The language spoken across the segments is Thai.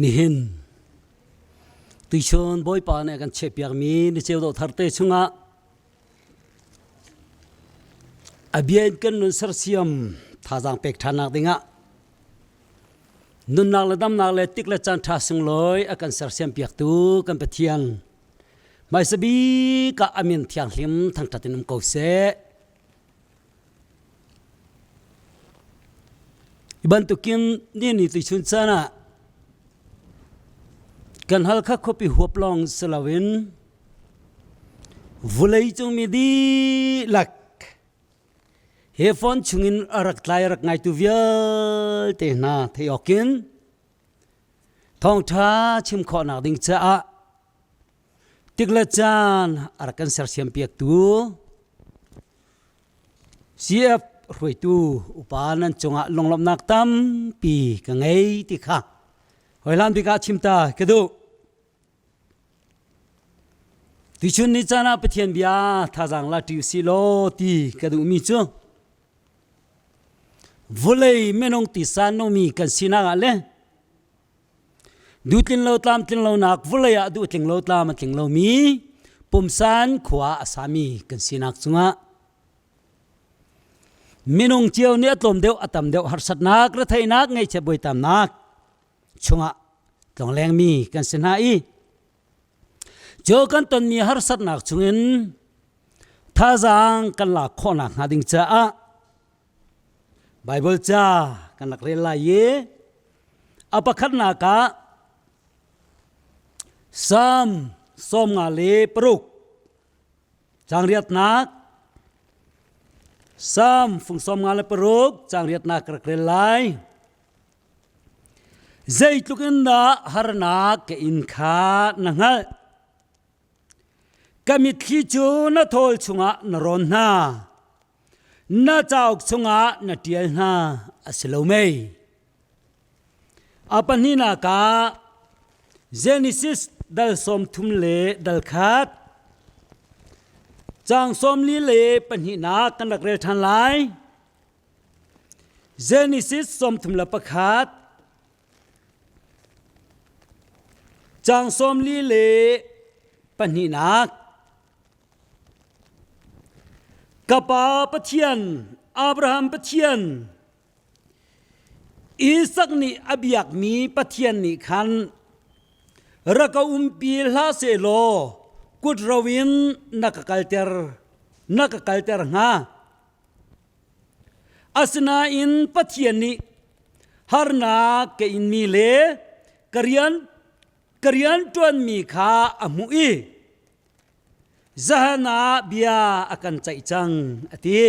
นี่เห็นตุยชนบอยปานกันเช็บยากมีนี่เจ้าตัวทาร์เตชงะอเบียนกันนุนสรเสียมท่าจางเป็กทานักดิงะนุนนักเลดำนักเลติกเลจันท่าสุงลอยกันสรเสียมเปียกตูกันไปเทียงไม่สบีกับอามินเทียงลิมทั้งทัดนุ่มเกาเสบันตุกินนี่ตุยชนซานะกันฮัลข้าคบไปหัวปลองสลาวินวุเลยจงมีดีหลักเฮฟอนชุงินรักไลรักไงตุเวียเตน่าเทียกินทองท้าชิมขอนักดิ่งจ้าติกละจานรักกันเสียเสียมเปียกตู CEF รวยตูอุปานันจงะลงลำนักตั้มปีกังไงติค่ะหอยลานพิกาชิมตากระดูที่ชุนนิจานาเปทียนบิอาท่าจังลาติวซิโลตีกระดูมีจูวุเลยไม่นงติสานโนมีกันสินางะเลดูตินโลตามตินโลนักวุเลยอะดูตินโลตามตินโลมีปุ่มสานขวาอาสามีกันสินักจุงะไม่นงเจียวเนี่ยตมเดียวอัตมเดียวหัดสัตนักระไทยนักไงเชบวยตามนักช่วงต้องแรงมีกันสินาอีเจอกันตอนมีหาสัตนักช่วงท่าจางกันหลักข้อนักหาดิ่งจ้าไบเบิลจ้ากันหลักเรียนลายอปขัดนักะซ้ำส้มงาเลปรุกจางเรียดนักซ้ำฝุ่งส้มงาเลปรุกจางเรียดนักเรียนลายใจทุกินดาหารนักอินขานังฮะกมิดขี้จูนัทอลชงะนรอนนานาเจ้าชงะนาเตียนนาอสโลเมย์อาปันนี้นักะเจนิซิสดัลสมทุมเลดัลขัดจางสมลีเลปันนี้นักกันนักเรียนทันไลเจนิซิสสมทุมเลปะขัดจางสมลีเลปันนี้นักกปาปะเทียนอับราฮัมปะเทียนอีสักนี่อบิยักมีปะเทียนนี่ขันรักปีลาเซโลกุดรวินนักกัลเตอร์งาอาสนาอินปะเทียนนี่ฮาร์นาเกอินมีเลกเรียนจวนมีขาอมุอีซานาเบียอากันใจจังอติ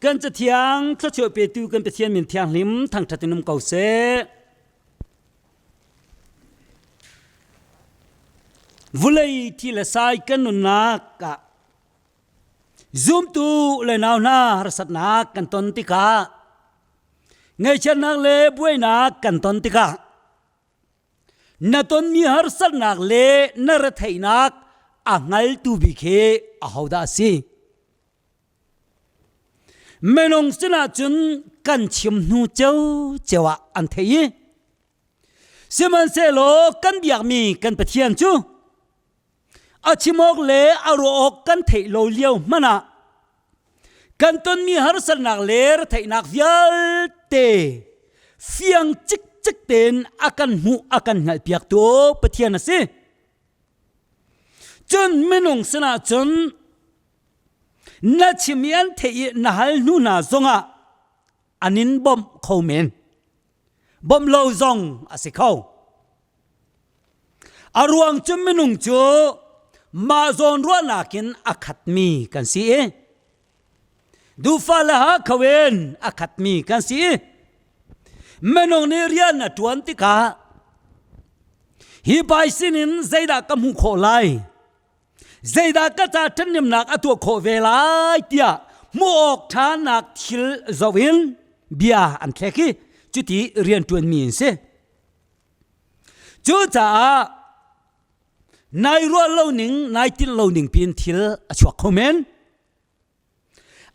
กันจะเทียงถ้าเชื่อเปตูกันไปเทียนมินเทียงลิมทางทัตินุมเก่าเสวุเลยที่ละสายกันนุนักะซูมตูเลยนาวนาหรสัตนักกันตนติกาไงฉันนักเลบวยนักกันตนติกานาตนมีหรสัตนักเลนรทัยนักangal tu bikhe ahoda si menong sina chun kan chim nu chau chewa an thei siman se lo kan biak mi kan pathian chu achimok le aro ok kan thei lo liao mana kan ton mi har sal nak ler thei nak vial te fiang chik chik ten akan mu akan ngal piak to pathian siจนไม่นงสนาจนนัดชิมีอันเทียนหาลูนาซงอันนินบอมเขาเมนบอมโลซงอาศัยเขาอารวงจนไม่นงจูมาซอนรัวนักินอาคัดมีกันสิดูฟ้าละฮะเขาเวนอาคัดมีกันสิไม่นงเนรียนตวนติกาฮีไปสินินใจดากำหูโคไลใจดาก็จะทันยมนักอตัวโคเวลาเตียมัวออกทานักทิลจวินเบียอันเทกิจุดที่เรียนตัวนมีนเสจุดจ้านายรัวเล่าหนิงนายติลเล่าหนิงเปลี่ยนทิลอชัวคอมเมน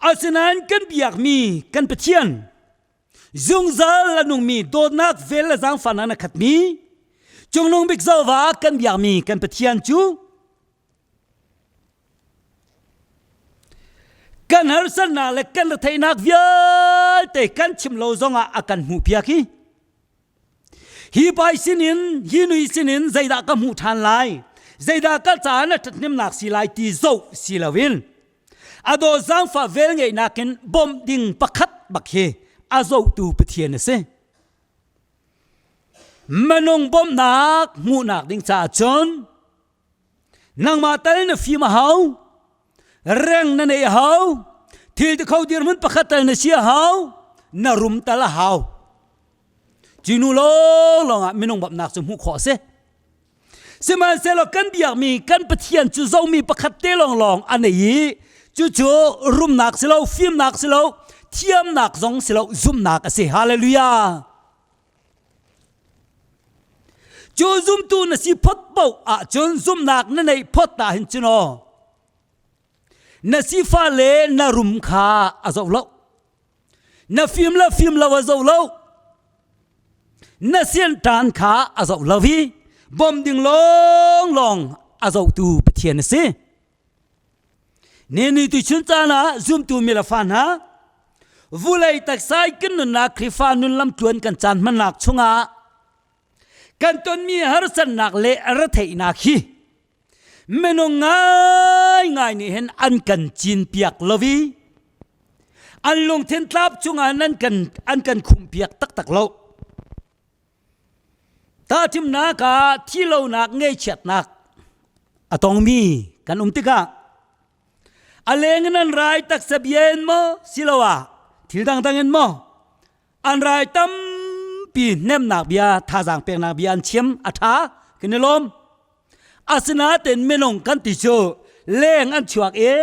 อาสนันกันเบียกมีกันเปเทียน zung zal la nung mi do nak vel la zang fan na khat mi chung nung bik zawa kan biak mi kan pathian chu kan har san na le kan la thai nak vial te kan chim lo zonga akan mu pia ki hi bai sinin hi nui sinin zaida ka mu than lai zaida ka cha na thatnim nak si lai ti zo si lawin ado zang fa vel ngei nakin bom ding pakhat bakhe azo tu pathian se manong bom nak mu nak ding cha chon nang ma tal na fi ma hau reng na nei hau thil te khau dir mun pakhat tal na sia hau na rum tala hau chinu lo longa minong bom nak mu kho se seman se lo kan biak mi kan pathian chu zo mi pakhat te long long anei chu chu rum nak se lo film nak se lo thiam nak zong se lo zum nak ase hallelujah chu zum tu na si phot pau a chon zum nak na nei phot ta hin chuno na si fa le na rum kha azo lo na film la wa zo lo na sian tan kha azo lo vi bom ding long long azo tu pathian se ne ni tu chun ta na zum tu mi la fan ha vulai tak sai kin na khrifa nun lam tuan kan chan man nak chunga kan ton mi har san nak le ar thei na khi menong ngai ni hen an kan chin piak lovi an long then tlap chunga nan kan an kan khum piak tak lo ta tim na ka thi lo nak ngei chat nak atong mi kan tika aleng nan rai tak sabien mo silawa thil dang en mo an rai tam pi nem nak bia tha jang pek nak bia an chem atha kinelom asna ten menong kan ti cho leng an chuak e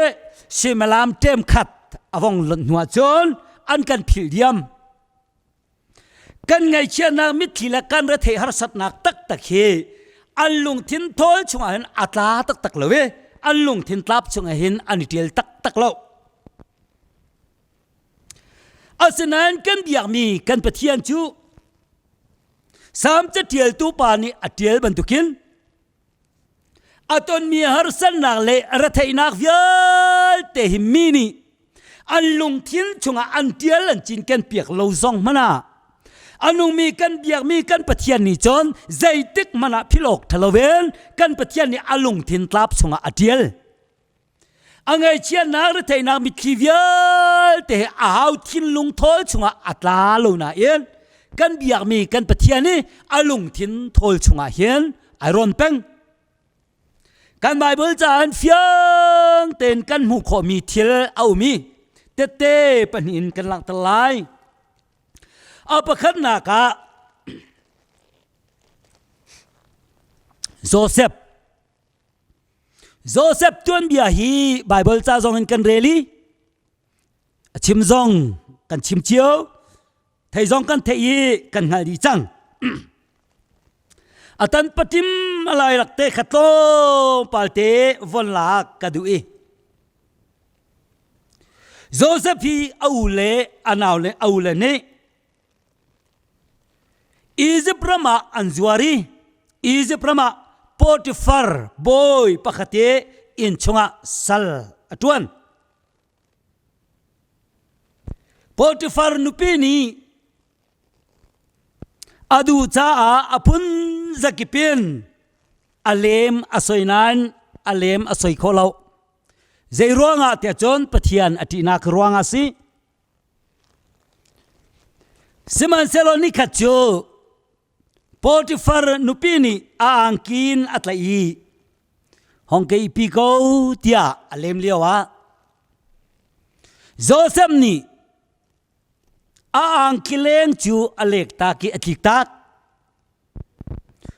simalam tem khat awong lon nuwa chon an kan phil diam kan ngai chia na mit thila kan ra the har sat nak tak he an lung thin thol chunga hen atla tak lowe an lung thin tlap chunga hen anitel tak lo asnan kan biak mi kan pathian chu sam cha tiel tu pa ni atiel bantukin aton mi har san nak le ra thei nak vial te himini an lung thin chunga an tiel an chin kan piak lo zong mana anung mi kan biak mi kan pathian ni chon zaitik mana philok thalowen kan pathian ni alung thin tlap chunga atiel angai chian nak ra thei nak mi trivial te ahau thin lung thol chunga atla lo na yen kan biak mi kan pathian ni alung thin thol chunga hian iron peng kan bible chan fiang ten kan mu kho mi thil au mi te panin kan lang talai apakhat na ka Joseph tuan bia hi bible cha zong kan reli chim zong kan chim chiao thai zong kan thei kan ngal di chang atan patim alai lakte khatlo palte von lak kadui Joseph hi aule anaule aule ne Iziprama anzuari Iziprama Potiphar boy pakhate in chunga sal atuan Potiphar nupini adu cha apun zakipin alem asoinan alem asoi kholo zeiruanga te chon pathian atina kruanga si siman seloni khachu Potiphar nupini angkin atlai hongkei piko tia alem liawa Joseph ni angkileng chu alek ta ki atlik tak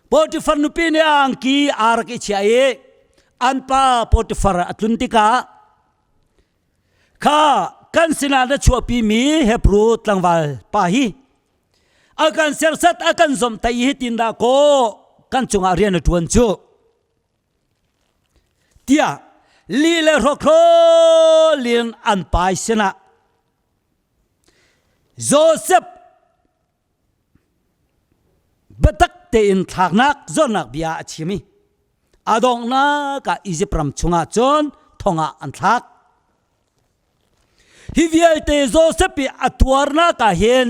Potiphar nupini angki arki chiae anpa Potiphar atluntika kha kan sinada chuapi mi hebru tlangwal pahi akan sersat akan zom tai hitinda ko kan chunga rian tuan chu tia lile rokro lin an pai sena Joseph บัตักเตอินทากนักจนนักเบียชิมีอดองนักอีจิปรำชงอาจนทงอาอันทักฮิวิเอเตโจเซปีอัตวาร์นักเห็น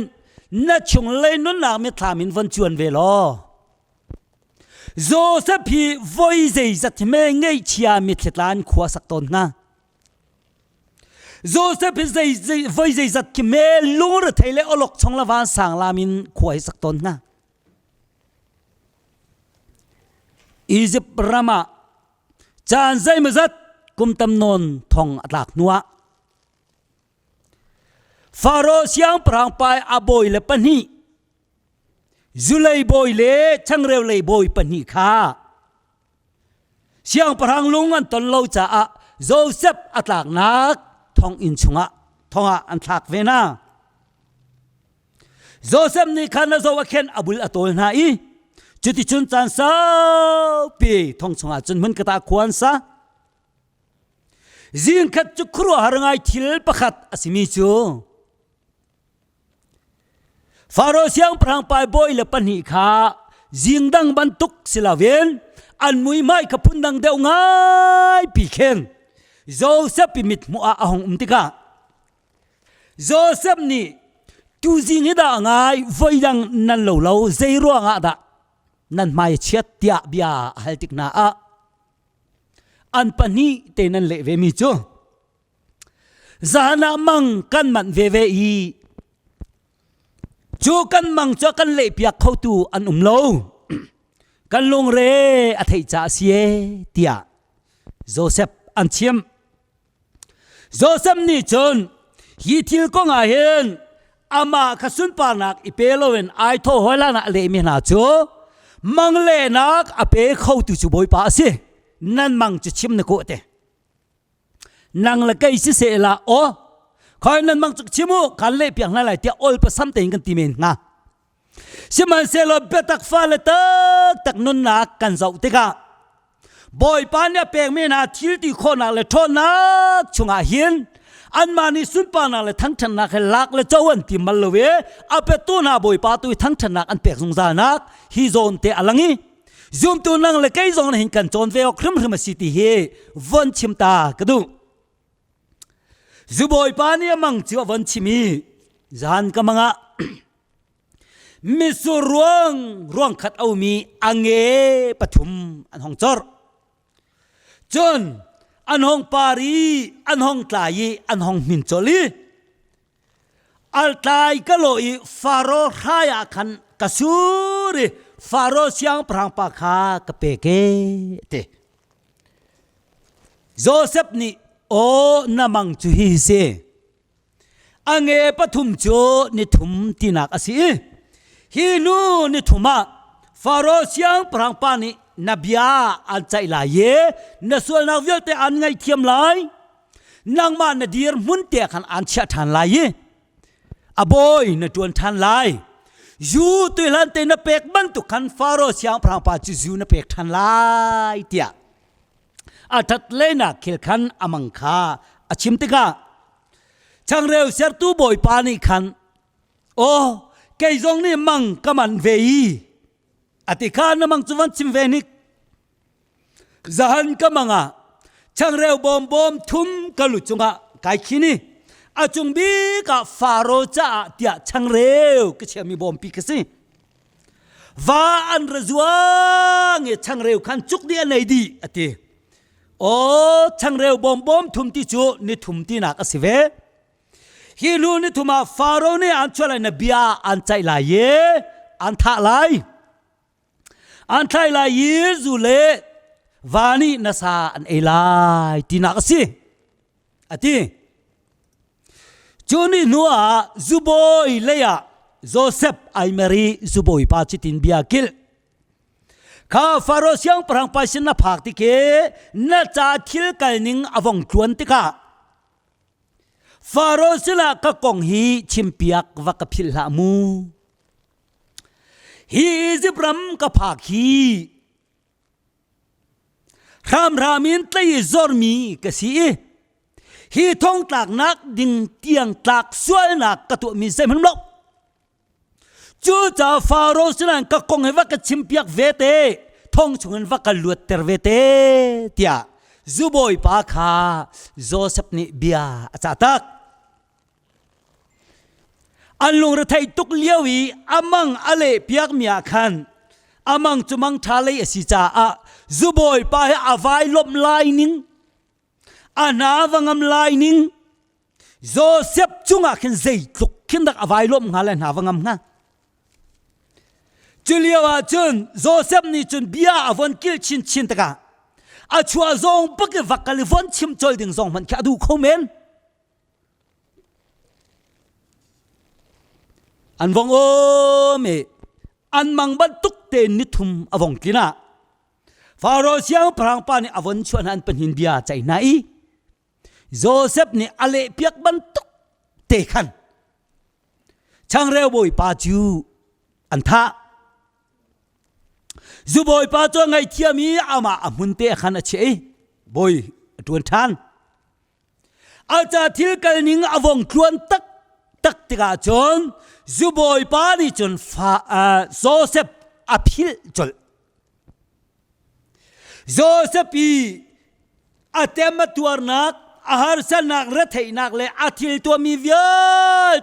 นัดชงเลยนุนนักมิทามินวันชวนเวลอโจเซปีวอยเจจัดเมงไงชียมิทลานขวาสักตนนะโจเซปีวอยเจจัดเมลุงรเทเลอลกชงละวันสังลามินขวาสักตนนะอียิปต์รามาจานใจมจัดกุมตำนนทองอัตลักนัวฟาโรห์เสียงพรางไปอาบอยเลปนีจุเลยบอยเลช่างเร็วเลยบอยปนีข้าเสียงพรางลุงอันตนเราจะอะโจเซฟอัตลักนักทองอินชงะทองอันทักเวน่าโจเซฟนี่ขันโจวะเคนอับุลอโตนาอีจุดที่จุนจันสาวปีทองชงอาจนมันกระตาควนซะจิงขัดจุครัวหารงายทิลประคัดอสิมิจูฟาโรห์เสียงพรางไปบอยเลปันหิขาจิงดังบรรทุกศิลาเวนอันมุยไม่ขพุนดังเดียวง่ายปีเข็นโจเซฟปิมิดมัวอาหงติกาโจเซฟนี่ตูจิงฮิดาง่ายไฟดังนั่นเหลาเจรัวงาดานั่นไม่เชียดเตียบยาฮัลติกนาอันปนีเตนันเลเวมิจูจานามังกันมันเวเวอีจูกันมังจูกันเลเปียกเข้าตูอันโลกันลงเรอธิจ่าเสียเตียโจเซฟอันเชียมโจเซฟนี่จนฮีทิลก็ง่ายเห็นอามาขสุนปานักอีเปโลเวนไอโทหอยลานะเลมินาจูมังเลนักอเปเข้าตูจูบอยป้าสินั่นมังจะชิมนกูเตนังละไกสิเสละโอคอยนั่นมังจะชิมูกันเล่เปียงนั่นแหละที่ออลประสัมเต็งกันตีเมนงาชิมันเซลเบตักฟ้าเลตักนุนนักกันเจ้าติกาบอยป้าเนี่ยเปียงเมนาทิลตีคนนักเลยทนนักชงอาเฮียนอันมานี่สุนปานักเลยทั้งชนักลักเลยเจ้าวันที่มัลเลเวอเปตูนาบอยป้าตุยทั้งชนักอันเปียกสงสารนักฮิโซนเตอลังงี้zoom tu nang le kai zong hin kan chon veo khrim khrim city he von chim ta kadu zuboi pa ni mang chu von chimi zan ka manga mi su ruang khat au mi ange pathum an hong chor chon an hong pari an hong tlai an hong min choli al tlai ka loi faro khaya khan kasuriฟาโรห์เสียงพรางปากขากเปเกเตโจเซฟนี่โอนามังจุฮีเซอังเอปทุมโจนิทุมตีนักอสิฮีนูนิทุมาฟาโรห์เสียงพรางปานี่นบียาอันใจลายเยนส่วนนักเวลเตอันไงเทียมลายนางมานดีร์มุนเตขันอันเชทันลายอบอยนจวนทันลายยูตุลันเตนเปกบันตุขันฟาโรห์เสียงพรางปาจิยูนเปกทันลายเตียอาทัดเลนักเขลขันอมังคาอาชิมติกาช่างเร็วเสียตูบอยปานิขันโอ้เกยจงนี่มังกมันเวยีอติคานมังจุวันชิมเวนิกจานกมังอ่ะช่างเร็วบอมทุ่มกลุจุงอ่ะไกขีนี่อาจงบีกับฟาโรห์จ้าเตียช่างเร็วก็เชื่อมีบอมปีกสิว่าอันระจวงเอช่างเร็วขันจุกเดียในดีอติโอ้ช่างเร็วบอมทุ่มที่จูนี่ทุ่มที่นักสิเวฮิลูนี่ทุ่มาฟาโรห์นี่อันช่วยนบียาอันใจลายอันท่าลายอันท่าลายจูเลวานี่นาซาอันเอลายที่นักสิอติจูนี่นัวจูบอยเลียโจเซฟไอเมรีจูบอยปาจิตินบิอากิลข้าฟาโรห์เสียงพรางไปสินภักติเกน่าจะทิลกันนิงอวงจวนติกาฟาโรห์สิละก็กงฮีชิมเปียกวักพิลละมูฮีจิบรัมก็ภักฮีรามินตยจอร์มีกษีฮีทองตากนักดิ่งเตียงตากสวยนักกระตุมีเซมันลกจ จูจ่าฟาโรห์นั้นก็คงให้ว่าก็ชิมเปียกเวเตท่องชงว่าก็ลวดเตอร์เวเตเตียจูบอยปาคาโจเซฟนี่เบียอาจารย์ตักอันลงระไทยตุกเลี้ยวีอามังอเลเปียกเมียขันอามังจุมังทาเลสิจ่าอะจูบอยปาให้อาวายลบลายนิงอานาวังลายนิงโจเซฟจุงอาขึ้นใจตุกขึ้นดักอาวายลบงาเลนาวังงาจุลียวาจุนโจเซฟนี่จุนเบียอวันกิลชินตะกาอาชัวซองปักวักกะลิฟอนชิมจอยดึงซองมันแค่ดูคอมเมนอันวังโอเมอันมังบันตุกเตนิทุมอวังกินะฟาโรเซียงพรางปานี่อวันชวนอันเป็นหินเบียใจไหนโจเซฟนี่อเลเปียกบันตุกเตขันช่างเร็วบ่อยปาจูอันท่าจูบอยป้าตัวไงเทียมีอามาอมุนเตะขันเชยบอยดวนทันอาจารย์ทิลกันนิงอวงครวนตักติกาจนจูบอยป้านี่จนโจเซฟอภิลจลโจเซฟีอาเตมตัวนักอาหารสนักรัฐนักเลยอาทิลตัวมีเวีย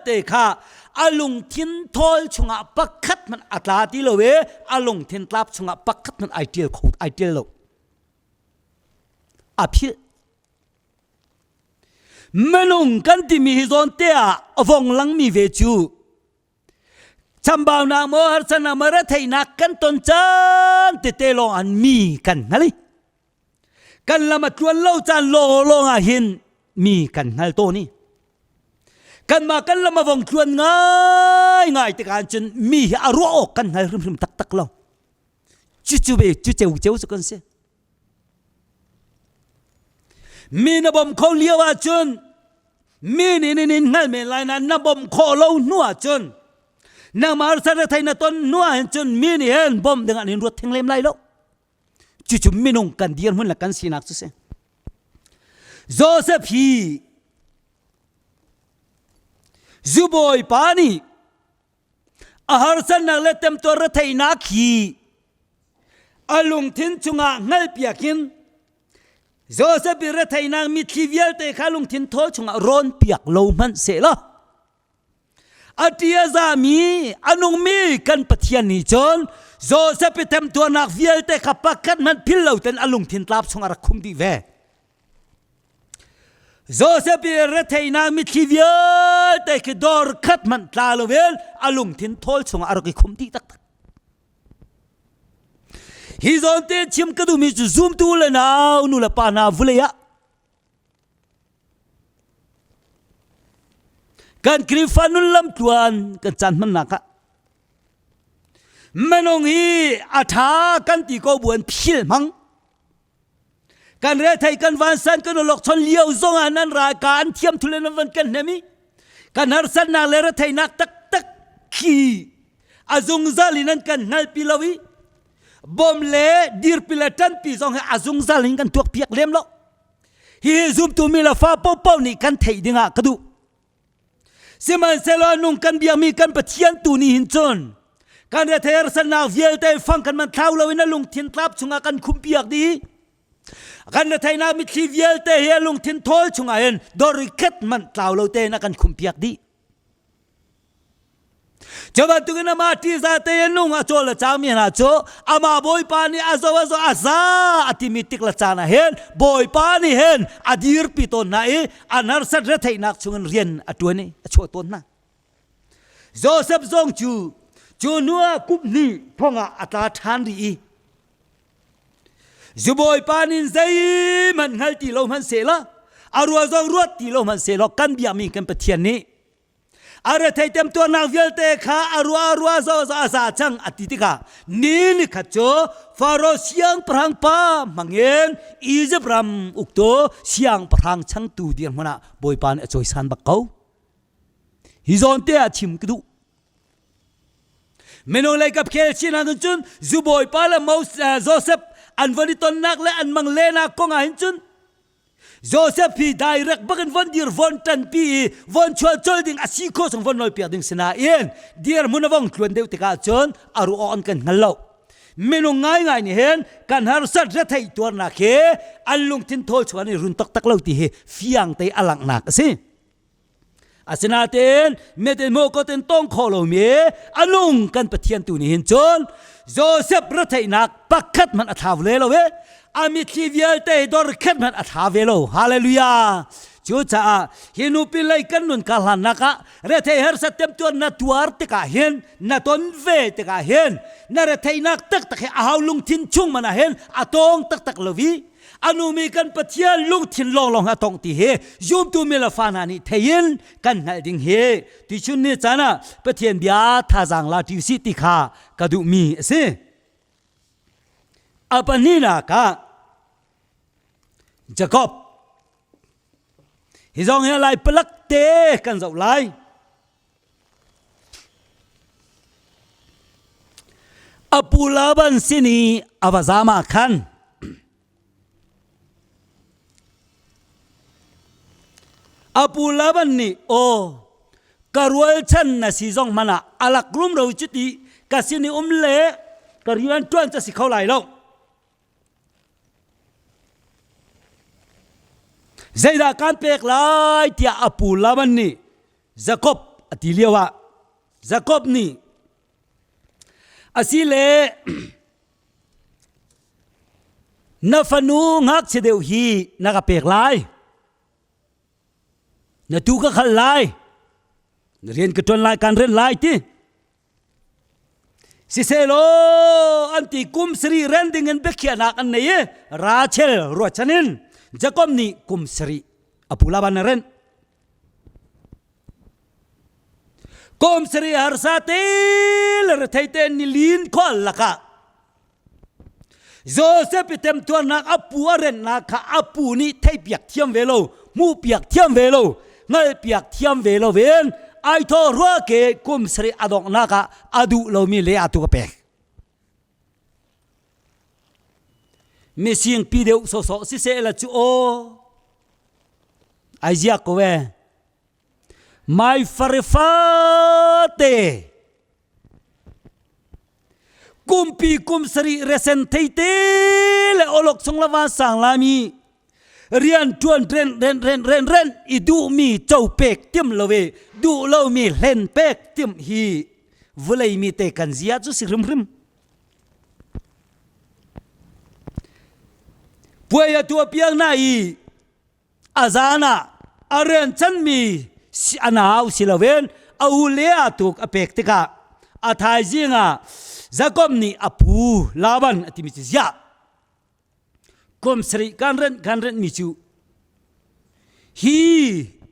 เตะค่ะอาลุงทินทอลชงะปักขัดมันอัตลาติโลเวอาลุงทินทับชงะปักขัดมันไอเดียลโคดไอเดียลโลอภิมนุงกันที่มีฮิซอนเตียอวงลังมีเวจูจำบ่าวนาโมฮัสนามาระไทยนักกันตนจันเตเตลองอันมีกันนั่นเลยกันละมาชวนเล่าจันโลงอาหินมีกันนั่นตัวนี้กันมากันละมาวังชวนง่ายแต่การจนมีอารมณ์กันให้ริมตักเราจู่ๆไปจู่เจ้าสักคนเสียมีนบอมเขาเลี้ยวจนมีนี่งั้นไม่ไรนะนบอมเขาเล่านัวจนนางมาสารไทยนะต้นนัวจนมีนี่เห็นบอมdengan iniรถทิ้งเล่มไรแล้วจู่ๆมีนงกันเดียร์มันละกันสินักสุดเสียโจเซฟีจูบอยปานีอาหารสันนักเล็ดเต็มตัวรัฐไนักขีอาลุงทินจุงะงัลเปียกินโจเซฟรัฐไนักมิทีเวียลเตะขาลุงทินโทจุงะร้อนเปียกโลมันเสละอาทิยาซามีอานุงมีกันปะเทียนนิจอนโจเซฟเต็มตัวนักเวียลเตะขับปักกันมันพิลเลวเต็นอาลุงทินตาบจุงะรักคุมดีเวโจเซฟรัฐไนักมิทีเวียลเตะกดอร์คัดมันตาลเวลอาลุงทินโทจุงะรักคุมดีตักฮิซอนเตชิมกระดูมิจูซูมตูเลนาอุนุลปานาวุเลยะกันคริฟันุลลำตวนกันจันมันนักะมนงฮีอาทากันตีโกบวนพิลมังกันเรทัยกันวันสันกันหลอกชนเลี้ยวซงอันนั้นรายการเทียมทุเลนวันกันเนมิกันฮาร์สันนาเลเรทัยนักตักขีอาซงซาลินันกันนัลปิลาวีบอมเล่ดีร์พิลตันปีซองให้อาซงซาลินกันตัวเปียกเลี้ยมล้อฮีซุมตูมิลาฟ้าเป้านี่กันเทยดึงอ่ะกระดูเสมันเซลานุงกันเบียมีกันปะเทียนตูนี่หินจนกันเรทัยสันนาเวียลเตฟังกันมันเท้าเราวินาลุงทินทับชงกันคุมเปียกดีกันเรทัยนามิทีเวียลเตเฮลุงทินทอลชงเอ็นดอริเกตมันเท้าเราเตนักันคุมเปียกดีcoba tu kena mati zate nung aco la cami na aco ama boy pani azo asa ati mitik la cana hen boy pani hen adir piton na anar sadra thai nak chungan rian atuani aco ton na Joseph zong chu nuwa kup ni phonga ata than ri boy pani zai man ngal ti lo man sela arwa zong ruat ti lo man selo kan bia mi kan pathian niอาร์ไทยเต็มตัวนักเวลเตะข้าอารัวโซอาซาจังอติติกานี่ขัดโจฟาโรเสียงพรังป้ามังเงินอีเจบรัมอุกโตเสียงพรังช่างตูเดียร์มันอะบอยปานจอยสันบักเขาฮิซอนเตะชิมกระดูเมนูอะไรกับเคลชินันจุนจูบอยปาละมูสโจเซฟอันวันนี้ตอนนักและอันมังเลนักกงอาหินจุน Joseph pi direct bagan von dir von tan pi von chua chol ding asiko sang von noi pia ding sina yen dir munawang kluan deu tika chon aru on kan ngalo menu ngai ni hen kan har sat ra thai tur na khe alung tin thol chuan ni run tak tak lo ti he fiang te alak nak si asinaten meten mo ko ten tong kholo me anung kan pathian tu ni hin chon Joseph ra thai nak pakhat man athaw le lo we amit trivial te dor khet man athavelo hallelujah chu cha hinu pilai kan nun kalhan naka re the her satem tu na tuar te ka hen na ton ve te ka hen na re thai nak tak tak a haulung thin chung mana hen atong tak tak lovi anu mi kan pathia lung thin long long atong ti he yum tu mi la fana ni thein kan nal ding he ti chun ni chana pathian bia tha jang la ti si ti kha kadu mi se apanina ka Jacob hizong he lai plak te kan zau lai apulaban sini avazama khan apulaban ni o karwal chan na sizong mana alak rum ro chuti kasini umle karian tuan cha sikhau lai lo Zaida kan pek lai tia apulaban ni Jacob atiliwa Jacob ni asile na fanu ngak chedeu hi naka pek lai na tu ka khal lai rian ka ton lai kan ren lai ti si selo anti kum sri rending en bekhia nak an nei Rachel ro chanin Jacob ni kum sri apulaban ren kum sri harsate le thaiten ni lin khol laka Joseph item tuan nak apu aren nak apu ni thai piak thiam velo mu piak thiam velo ngai piak thiam velo ven ai tho ro ke kum sri adok naka adu lo mi le atu ka pek missing pideu so si se la chu o Isaiah ko we my farifate kumpi kum sri resen teite le olok song lawa sang lami rian tuan ren idu mi chau pek tim lowe du lo mi len pek tim hi vulai mi te kan zia chu sirim rim puaya tua piang nai azana aren chan mi anau silawen au le atuk apek tika athai jinga Jacob ni apu laban atimi zia kom sri kan ren mi chu hi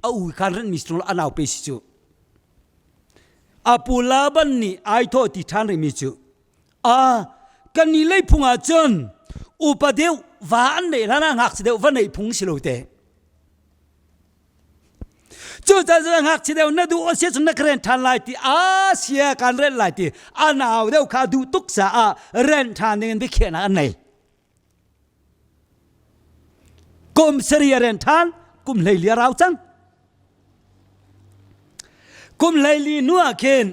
au kan ren mi chu anau pe chu apu laban ni ai tho ti than ri mi chu a kan ni lei phunga chon upadeu va an nei lana ngak sideu va nei phung silo te chu cha ngak sideu na du o se chun na kren than lai ti a sia kan ren lai ti anau deu kha du tuk sa a ren than ning bi khena an nei kum sri ren than kum lei lia rau chang kum lei li nuwa ken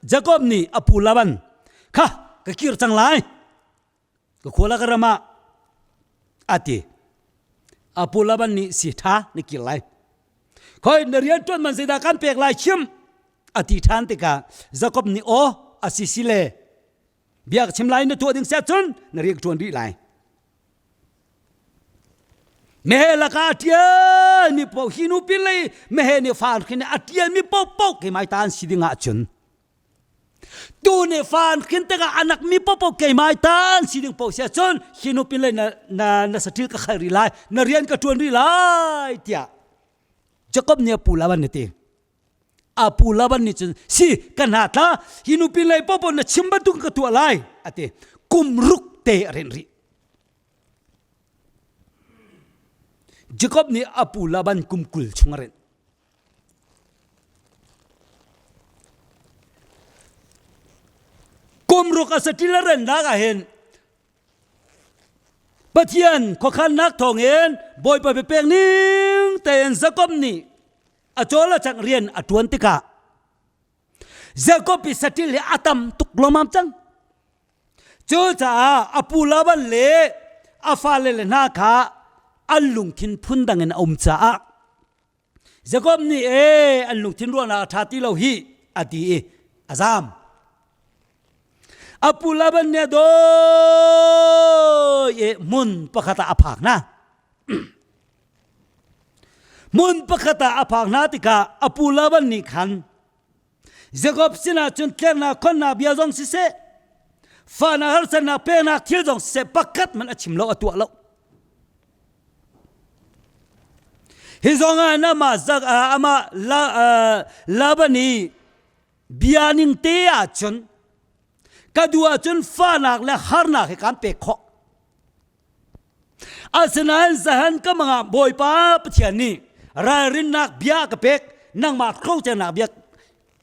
Jacob ni apu laban kha ka kir chang lai ka khola karama ati apu laban ni si tha ni kil lai khoi narian ton man sida kan pek lai chim ati than te ka Jacob ni o asisile biak chim lai na tu ding sa chun nariak tuan ri lai mehe la ka tia ni po hinu pilai mehe ni fan khin atia mi po ke mai tan sidinga chun tu ne fan khin te ka anak mi po ke mai tan siding po sia chun hinu pilai na satil ka khari lai na rian ka tuan ri lai tia Jacob ni apulaban ni te apulaban ni chun si kana ta hinu pilai po na chimba tung ka tu lai ate kumruk te ren ri Jacob ni apu laban kumkul chungaren กุมรุกอสติลเรนนักเห็นปะเทียนขอขันนักทองเห็นบอยไปเปงนิ่งแต่เห็นสกุมนี่อโจละจักเรียนอตวนติกาเจ้าก็ปิสติเลอาตัมตุกลมามจังเจ้าจ้าอปูลาบันเลอาฟาเลเลนาคาอันลุงทินพุนดังเงินอมจ้าเจ้าก็นี่อันลุงทินรัวนาทาติโลฮีอดีอาซามอปูลาบันเนี่ยโดมุนปะคตาอภากนะมุนปะคตาอภากนาติกาอปูลาบันนี่ขันเจ้าก็สินาจนเทนาคนนาเบียจงสิเสฟานาฮาร์สนาเปนาเทียจงเสปักกัดมันอชิมโลอตัวโลฮิจงอานามาจักอามาลาบันีเบียนิงเตียจนกระดูกจนฟานักและฮาร์นักให้การเปกขออาสนันสหันก็มังบอยป้าปเทียนนี่รายรินนักเบียกเปกนั่งมาเข้าใจนักเบีย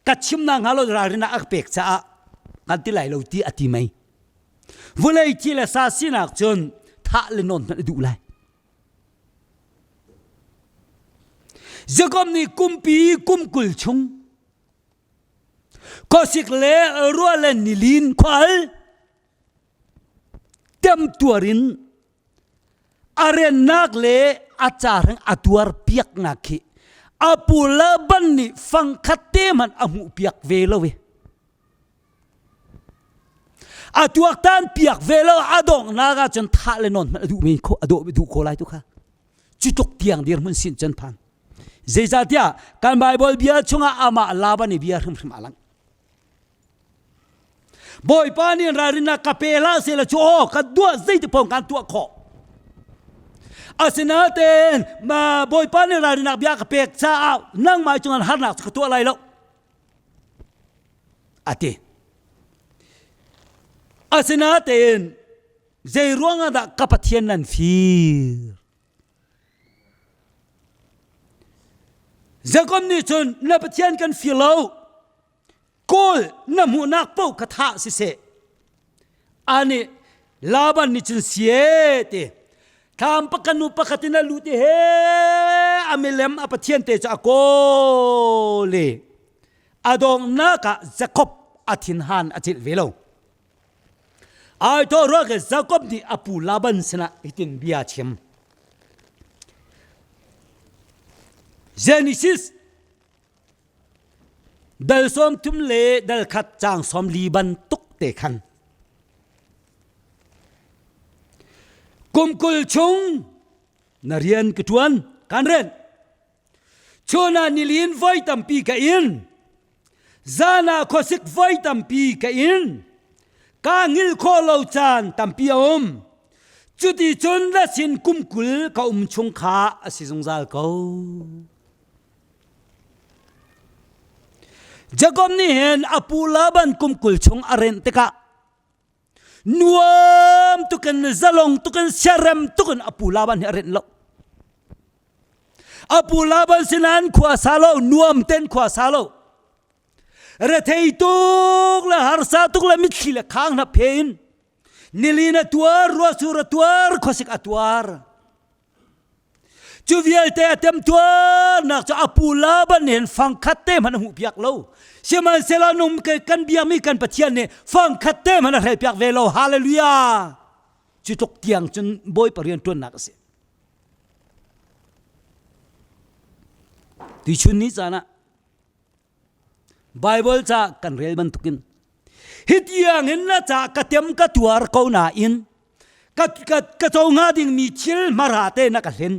กัดชิมนางฮาโลรายรินนักเปกจ้ากันที่ไหลเราตีอติไม่วันเลยที่ละซาสินักจนท่าเลนนมันดูไลจะก็มีกุมปีกุมกุลชงก็สิกเล่รัวเล่นนิลินควายเต็มตัวรินอาเรนนักเล่อาจารย์อัตวาร์เปียกนักอาปูลาบันนี่ฟังคัดเตมันอามุเปียกเวลเวอาตัวตันเปียกเวลอาดงนากาจนท่าเลนนมันดูไม่โคอดูไม่ดูโคไลทุกข้าจุดตกเตียงเดียร์มันสินจันพันเจจาเตียการไบเบิลเบียร์ชงอามาลาบันนี่เบียร์ขึ้นมาลังบอยปานี่รารินักเปล่าเสลโจกัดด้วยใจที่พงการตัวขออาศินาเตนมาบอยปานี่รารินักเบียร์เปกซานั่งมาจงอันหันหนักสักตัวอะไรแล้วอาเตอาศินาเตนใจร่วงอันดักกับเทียนนันฟีจะก็มีจนนับเทียนกันฟีเลากูน้ำหูนักปูกระทะสิเสอันนี้ลาบันนี่จนเสียเตะทำประกันนุปกตินาลูติเฮอเมเลมอปเทียนเตจะโกเลอดองนักจะคบอธินหันอธิเวโลไอ้ตัวรักจะคบนี่อปูลาบันสนะอิตินเบียชิมเจนิซิสดัลส้มทุ่มเล่ดัลขัดจางส้มลีบันตุกเตขันกุมกุลชงนเรียนกตวนการเรียนชนานิลินไว้ตัมปีกอินซานาโคสิกไว้ตัมปีกอินกางิลโคโลจานตัมปีอมจุดที่จนละสินกุมกุลเขาชงขาสิสงสารเขาจะก็นี่เห็นอปูลาบันกุมกุลชงอาเรนติกะนัวมตุกันซาลงตุกันเชรมตุกันอปูลาบันอาเรนโลอปูลาบันสินันขวาซาโลนัวมเต้นขวาซาโลเรเทยตุกละฮาร์ซาตุกละมิดขีละข้างนับเพนนิลีนัตัวรัวสุรตัวขวสิกอตัวจูเวียลเตะเต็มตัวนักจะอปูลาบันเห็นฟังคัดเต้มันหูเปียกโลเชื่อมันเซลานุมกันเบียมีกันปะเทียนเนี่ยฟังคัดเต้มันอะไรเปียกเวโลฮาเลลูยาจุดตกเตียงจนบอยปริยันตัวนักเสียที่ชุนนี้จ้านะไบเบิลจ้ากันเรียนมันทุกินฮิตยังเห็นนะจ้ากระเทียมกระตัวเขาหนาอินกระเจ้างาดิ่งมีชิลมาราเต้นักเล่น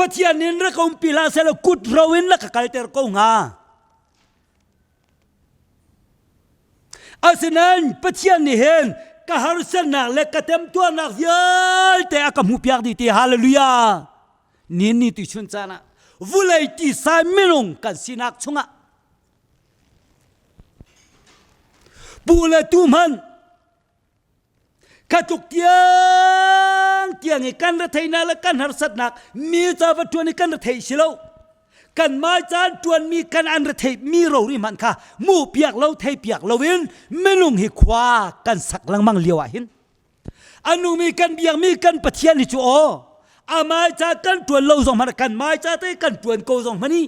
ปะเทียนนินรักองพิลาเซลกุดเราเห็นละกัลเตอร์กงาอาศัยนั้นปะเทียนนี่เห็นกะฮารุสนักเล็กกะเต็มตัวนักยัลแต่อากัมหูเปียกดีที่ฮาเลลูยานี่ที่ชุนจานะวุเลยที่สายมิลงกันสินักชงะปูเลตุมันข้าจุกเตียงไอ้กันระเทยนาละกันหาสัตนักมีจาวัตถุนี่กันระเทยสิโล กันไม้จานจวนมีกันอันระเทมีเราริมันค่ะมูเปียกเราเทเปียกเราวินไม่ลงหิควากันสักลังมังเลียวหินอันนูมีกันเบียงมีกันปะเทียนนิจูโออาไม้จานกันจวนเราส่งมันกันไม้จานเตกันจวนโกส่งมันนี่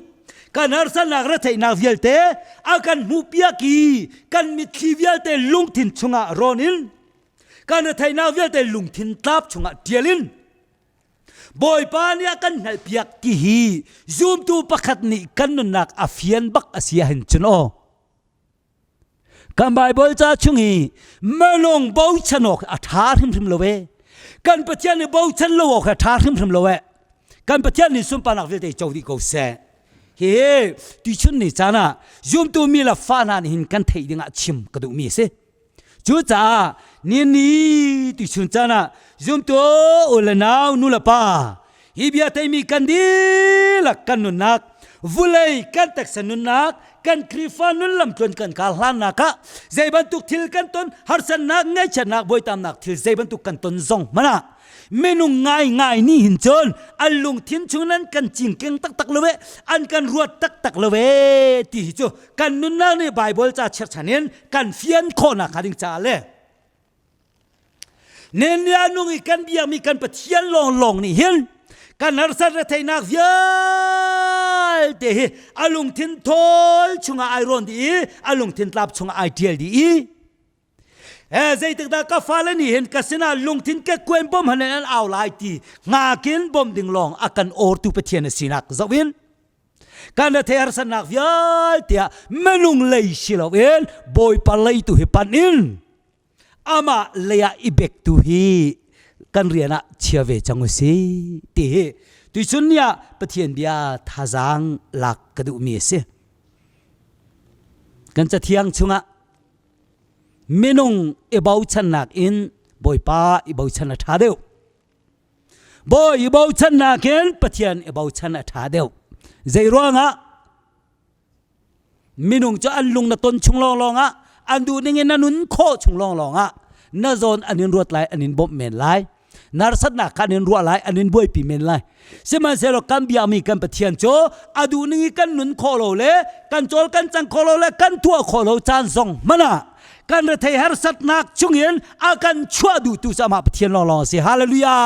กันฮาร์สันนักระเทนักเวียลเตอากันมูเปียกีกันมิทีเวียลเตลุงทินชงะรอนินกันระเทนักเวียลเตลุงทินตับชงะเดียลินบอยปานี่กันนัลเปียกที่ฮีซูมตูปักขัดนี่กันนุนักอาเฟียนบักอาเซียหินชนโอกันไบเบิลจ้าชุงฮีเมื่อลงบ่าวชนกอาทาริมริมเลวกันปะเทียนนี่บ่าวชนโลกอาทาริมริมเลวกันปะเทียนนี่สุนปานักเวทีเจ้าดีกูเซ่เฮ้ที่ชุนนี่จ้านะซูมตูมีละฟ้านันหินกันเทียงอาชิมกระดูมีเซ่จู่จ้านี่ที่ชุนจ้านะซูมตัวอุลนาวนุลปาฮิบิอาเตมีกันดีละกันนุนักวุเลยกันตักสนุนักกันคริฟานุลลำจวนกันกาลานักะใจบรรทุกทิลกันตนฮาร์สันนักไงชนักบอยตามนักทิลใจบรรทุกกันตนซองมานะเมนูง่ายนี่หินจนอันลุงทิ้นชุนั้นกันจิงเก่งตักเลเวอันกันรวดตักเลเวที่จู่กันนุนักในไบเบิลจะเชื่อฉันเองกันเฟียนโคนักหาดิงจ้าเลยเนียนุ่งกันเบียมีกันปะเทียนลองนี่เห็นกันฮาร์สันระเทนักเวียลเตะอลุงทินทอลชงไอรอนดีอลุงทินลับชงไอเดียลดีใจตึกตากาฟ้าแล้วนี่เห็นกัสนาลุงทินแกกวนบอมหันนั้นเอาหลายทีงากินบอมดิ่งลองอากันโอร์ตุปะเทียนสินักจะวินกันเทฮาร์สันนักเวียลเตะเมนุงเลยชิลาเวนบอยปาเลยตุฮิปันอินอามาเลียอิเบกตุฮีกันเรียนเชียเวจังวสิตีตุชุนยาปะเทียนเบียท่าจังหลักกระดูมีเสกันจะเทียงชุงะเมนุงเอบาวชันนักอินบอยป้าเอบาวชันท่าเดียวบอยเอบาวชันนักอินปะเทียนเอบาวชันท่าเดียวใจร้องะเมนุงจะอันลุงนัตนชุงลองะอันดูนี่เงินนุนโคชงลองอ่ะน่าโซนอันนี้รวดไหลอันนี้บ่มเมนไหลนาร์สัตนักอันนี้รัวไหลอันนี้บ่อยปีเมนไหลเสมันเสร็จกันบียามีกันปะเทียนโจอันดูนี่กันนุนโคโลเลกันโจลกันจังโคโลเลกันทั่วโคโลจานซองมันอ่ะกันระเทฮาร์สัตนักชุงเงินอากันชัวดูตุสมาปะเทียนลองสิฮาเลลูยา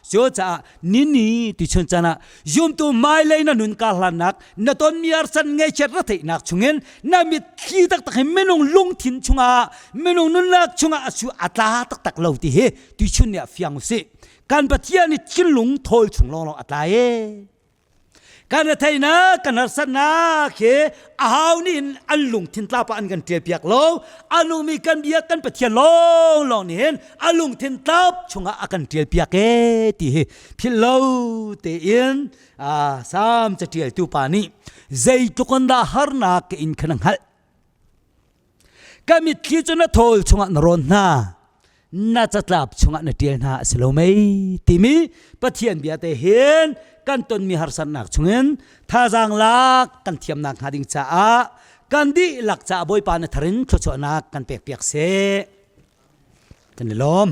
โจจ้านี่ที่ชนจานะยมตัวไม่เลยนั่นนุนกาลนักนั่นตอนมีอาร์สันไงเชิดระเทนักชุงเงินนั่นมีขี้ตักให้เมนุงลงทิ้งชุงเมนุงนุนนักชุงสู้อัตลาตักเหล่าที่เฮที่ชนเนี่ยฟังสิการปะเทียนนี่ชินลงทอลชุงลองอัตลาเอการระเทนะการอาร์สันนักเฮอ้าวนี่อันลงทิ้งตาปะอันกันเทียบเปียกโลอันนูมีกันเบียกันปะเทียนลองนี่เห็นอันลงทิ้งตาชุงอากันเทียบเปียกเอที่เฮพิลโลเตียนสามจะเทียบตัวปานี่ใจทุกคนด่าฮาร์นักอินขนังฮัลก็มีที่จนทอลชุงนรอนน่าจะกลับชุงนเทียนหาสโลเมย์ที่มีปะเทียนเบียเตเห็นกันตนมีฮาร์สันนักชุงเงินท่าจังลักกันเทียมนักหาดิงจ้ากันดีหลักจ้าบอยปานทรินโชนักกันเปียกเสกันลม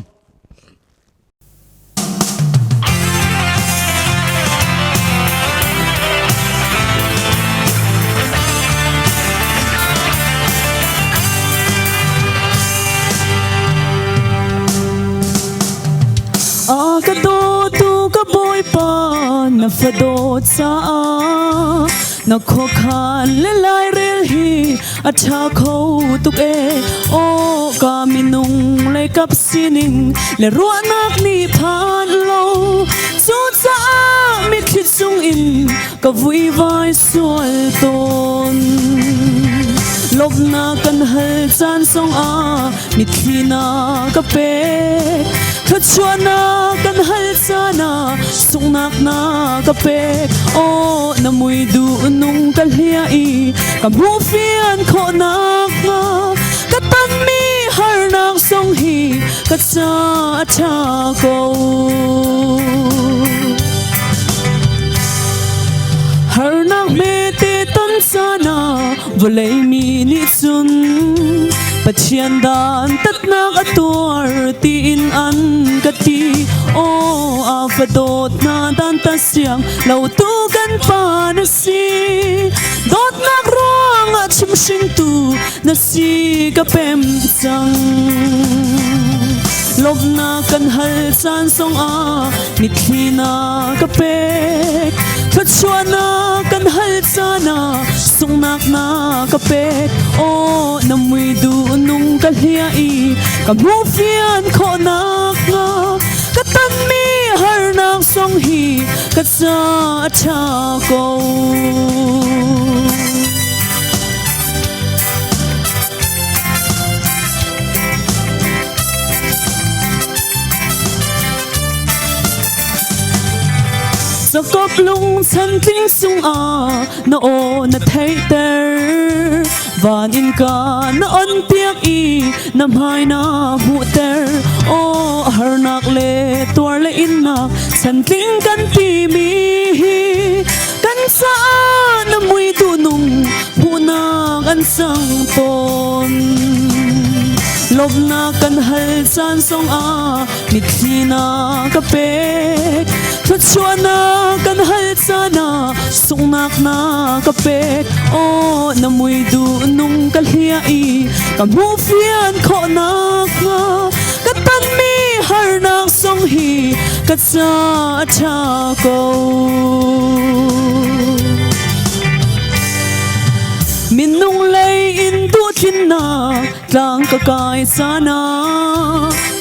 กระโดดตูกระบอยปานนับโดดซานักขอขานและลายเรียลฮีอาชาเขาตุกโอกามินุงเลยกับสินิงและรัวนักนี่ผ่านโลสุดซามิคิดซุงอินกับวิวายสวยตนลบนากันเฮลจานสองมิทีนากะเปขชวนากันฮัลซานาสุงนักนากะเปโอ้นามุยดูนุงกันเฮียอีกับหูเฟียนโคนักกะตันมีฮาร์นักสงฮีกะจาชาโกฮาร์นักเมเตตันซานา วเลยมีนิจุน Pathian dan tatnak ator tiin an kati o afadot na dan tasyang lautugan pa na si dot nagrong at simsing tu na si kapem sang log na kanhal san song a mitli na kapek Patswa na kanhal sana sungnak na kapek o namoy dunong kalhiyai kamufian ko nak nga katan mi harnak songhi katsa achako Sa koplong santing sung a noo na thay ter Vanin ka na on piak i namhay na muter O harnak le tuar le inak santing kan timi Kan saan namoy dunong hunak ang sang ton Lob na kanhal san song a mitli na kapek Patswa na kanhal sana sungnak na kapek o namoy dunong kalhiyai kamufian ko nak nga katan mi harnak songhi katsa achako Minung lay indutin na lang kakay sana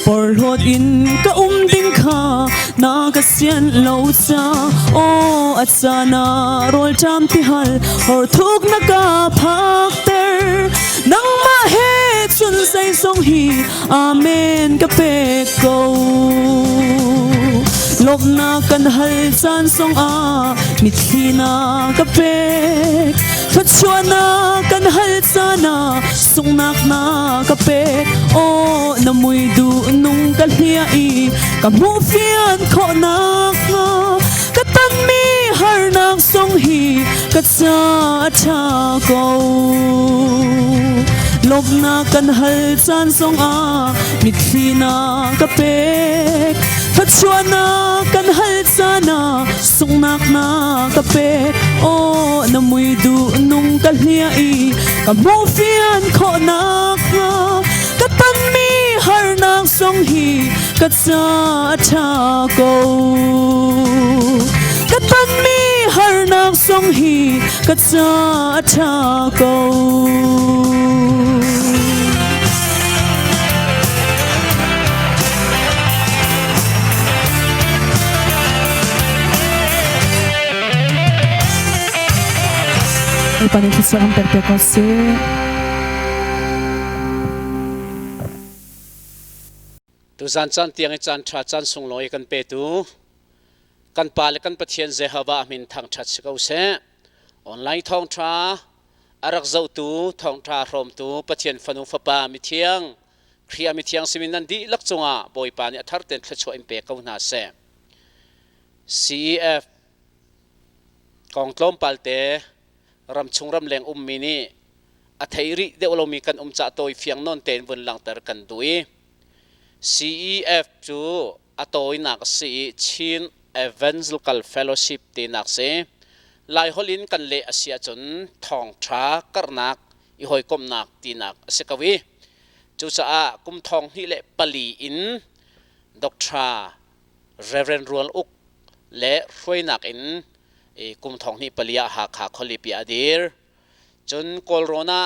Porhot in kaumding ka Nakasyan lausa O at sana rol jam tihal Hortug nakapakter Nang mahet sunsay songhi Amen kapeko Lob na kanhal san song a mitli na kapek Patswa na kanhal sana sungnak na kapek O namoy dunong kalhiyai kamufian ko nak nga katan mi harnak songhi katsa achako Lob na kanhal san song a mitli na kapek Patswa na kanhal sana sungnak na kapek O namoy dunong kalhiyai kamufian ko nak nga katan mi harnak songhi katsa achako katan mi harnak songhi katsa achako Panitisa ang perpekose Tu zan chan tiang chan tra chan sung loi kan pe tu kan pal kan pathian je hawa min thang that sikau se online Thawngtha arak zau tu Thawngtha rom tu pathian fanu fapa mi thiang khria mi thiang simin nan di lak chunga boi pa ni athar ten thla cho im pe kau na se CEF kong tlom palte ram chung ram leng mini athairi de olomi kan cha toi fiang non ten bun lang tar kan dui CEF chu atoi nak si chin evangelical fellowship ti nak se lai holin kan le asia chun Thawngtha karnak i hoi kom nak ti nak se kawi chu cha a kum thong hi le pali in Dr. Reverend Rual uk le roi nak in e kum thong ni palia ha kha kholi pi adir chun kolrona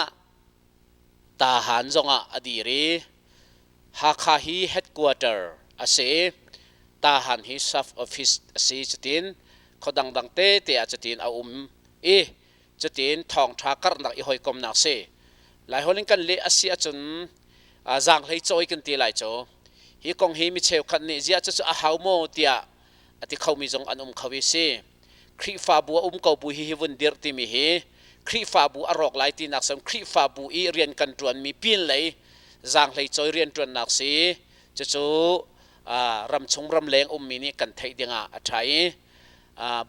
ta han zonga adiri ha kha hi headquarter ase ta han hi sub office ase chutin khodang dang te a chutin a e chutin Thawngtha karnak i hoi kom nak se lai holin kan le asia chun a jang hlei choi kan ti lai cho hi kong hi mi cheu khan ni zia chu a haumo tia ati khomi jong an khawi se khri fa bu ko bu hi vun dir ti mi hi khri fa bu arok lai ti nak sam khri fa bu i rian kan tuan mi pin lei jang hlei choi rian tuan nak si chu chu ram chung ram leng mi ni kan thei dinga athai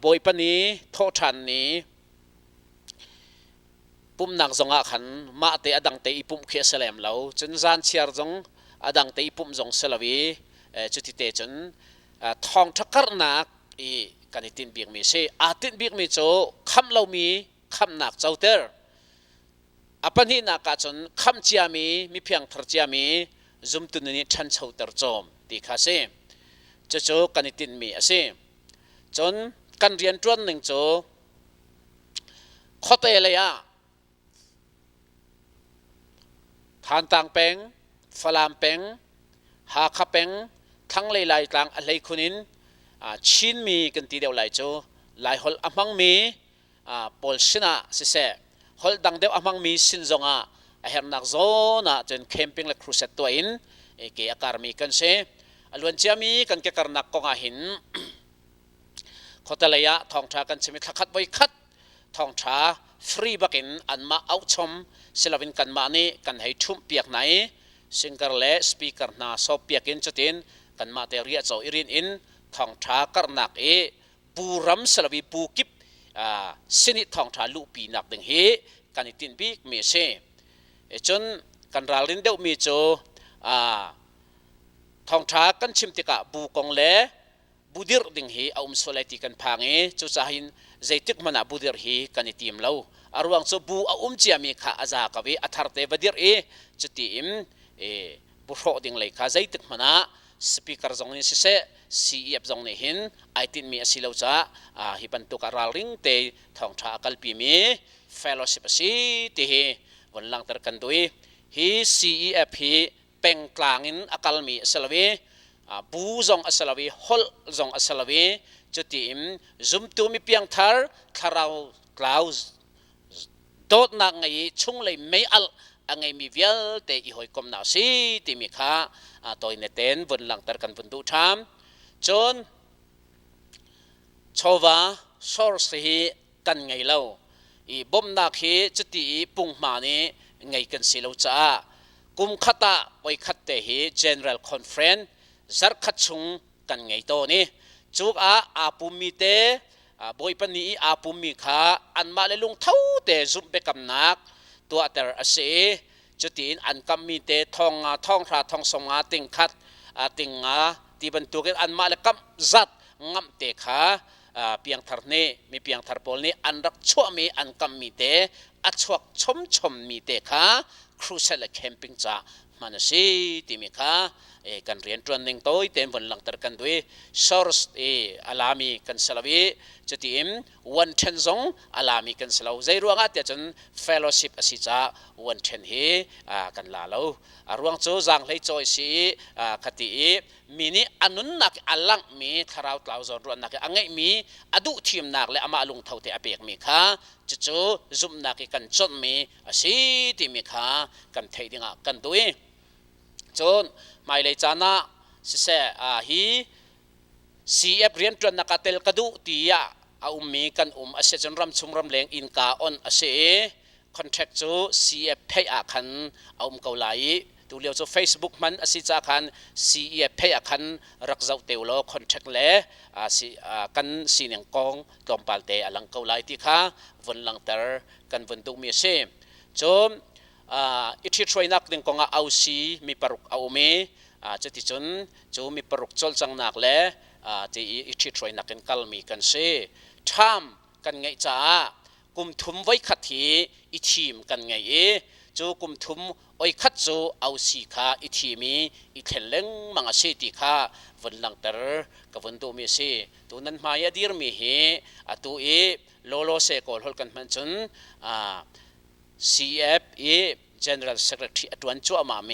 boi pani tho than ni ปุ่มนักจงอาขันมาเตอดังเตอีปุ่มเขียสแลมเราจนจานเชียร์จงอดังเตอีปุ่มจงเสลวีจุดที่เตจนทองทักกรนักอีกันตินเบียงมีเชอาตินเบียงมีโจคำเรามีคำนักเจ้าเตอร์อปันที่นักจนคำเจียมีเพียงทรเจียมีจุมตุนนี้ชันเจ้าเตอร์จอมตีข้าเซจะโจกันตินมีเซจนกันเรียนจวนหนึ่งโจข้อเตเลยอะทานต่างเป็งฟลามเป็งหาขับเป็งทั้งเลยลายต่างอะไรคุนินชินมีกันทีเดียวลายโจลายฮอลอามังมีปอลชินะสิเสฮอลดังเดียวอามังมีสินจงเห็นนักโซนะจนแคมปิ้งและครูเซตตัวอินเกี่ยการมีกันเสอล้วนเจียมีกันเกี่ยการนักกองหินข้อเตเลยอะทองชากันเชมิขัดไว้ขัดทองชาฟรีบักินอันมาเอาชมศิลปินกันมานี่กันให้ชุ่มเปียกไหนซิงเกิลเล่สปีกเกอร์นาโซเปียกินจุดอินกันมาเตเรียโจอิรินอินทองชากระนักปูรำศิลปินปูกิบสินิทองชาลูปีนักดึงเฮกันตินบีกเมเซจนกันราลินเดวมีโจทองชากันชิมติกะบูกงเล่บูดิร์ดึงเฮเอามโซเลติกันพังจุดสาหินใจติกมันบูดิร์เฮกันติมเล่าอารวังโซบูเอาเจียมีข้าอาซากวีอัธารเตวดิร์จุดทีมบุโรดึงเลยข้าใจติกมันสปีกเกอร์จงนี้เสCEF จงนี้หินไอตินมีอสิลาวจ้าฮิบันตุการาลิงเตทองชากัลปีมีเฟลโลชิปสีที่วันหลังตระกันด้วยฮี CEF ฮีเป็นกลางอินอากาลมีอสลาวีบูจงอสลาวีฮอลจงอสลาวีจุดที่จุ่มตัวมีเพียงทาร์คาราวกลาวโดดนักไงชุ่งเลยไม่อัลอังไงมีเวลเตอีหอยกอมนาซีที่มีค่าตัวเนเตนวันหลังตระกันวันดูทามจนชาวาสอร์สีกันไงเล่าอีบอมนักฮีจุดที่ปุ่งมานี่ไงกันสิเราจ้ากุมขัดไปขัดเตฮี General Conference จัดขัดชุงกันไงตัวนี้จุกอาปุ่มมีเตบอยปนีอาปุ่มมีขาอันมาเลลุงเท่าเตจุ่มไปกำนักตัวแต่ละเสจุดที่อันกำมีเตทองราทองสงาติงขัดติงที่บรรทุกอันมาเลกำจัดงับเตขาเพียงทาร์เนมีเพียงทาร์โพลนี้อันรักชั่วมีอันกำมีเตอัชวกชมมีเตขาครูเซลแคมปิ้งจ้ามันสิที่มีขากันเรียนจวนหนึ่งโต้เต็มวันหลังตระกันด้วยซอร์สอาลามีกันสลาวีจุดที่วันเชนซงอาลามีกันสลาวใจรวงอาเดียจนเฟลโลชิพอสิจ้าวันเชนเฮกันลาลาวรวงโจจังเลยโจสีคติมีนี่อันนั้นนักอัลลังมีทาราวตลาวจนรวนนักอังไงมีอดุทีมนักและอามาลุงเท่าเตอเปียกมีค่ะจุดจุ่มนักกันจนมีสิที่มีค่ะกันเทียดิงกันด้วยจนไม่เลยจานะสิเสฮี CEF เรียนจนนักเตลกดูตีอะเอามีกันอาเซจนรำชุมรำแรงอินกาออนอาเซคอนแทคจู CEF เพย์อาคันเอาเกาไลดูเลี้ยวจู Facebook มันอาศิจาคัน CEF เพย์อาคันรักเจ้าเตวโลคอนแทคเล่กันสีเนียงกองตอมปาลเตอลังเกาไลที่ข้าวันหลังเตอร์กันวันดูมีเซจนอิทธิช่วยนักดึงกงเอาซีมีปรุกเอาเมจะที่จนจูมีปรุกจลจังนักเล่ที่อิทธิช่วยนักกันกัลมีกันเซทามกันไงจ้ากุมทุมไว้ขัดทีอิทีมกันไงจูกุมทุมไว้ขัดจูเอาซีข้าอิทีมีอิเทลเลงมังอาเซติข้าวันหลังเตอร์กับวันดูมีเซตัวนั้นมายาดีร์มีเฮตัวโลโลเซโกลฮอลกันมันจนCEF General Secretary อดวนจั่วมาเม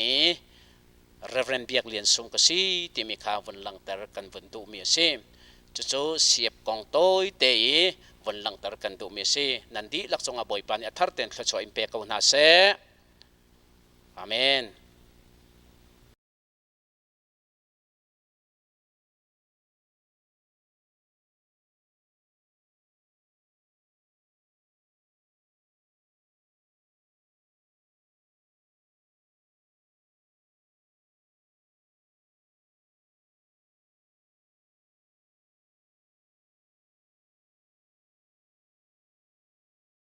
Reverend เบียกเลียนสงกษีที่มีข่าววันหลังเตอร์กันวันดูมีเซจู่ๆ CEF กองโต้เตยวันหลังเตอร์กันดูมีเซนันดีลักษณะบ่อยปานอัธร์เตนขจรอิมเปกเอาหน้าเซอาเมน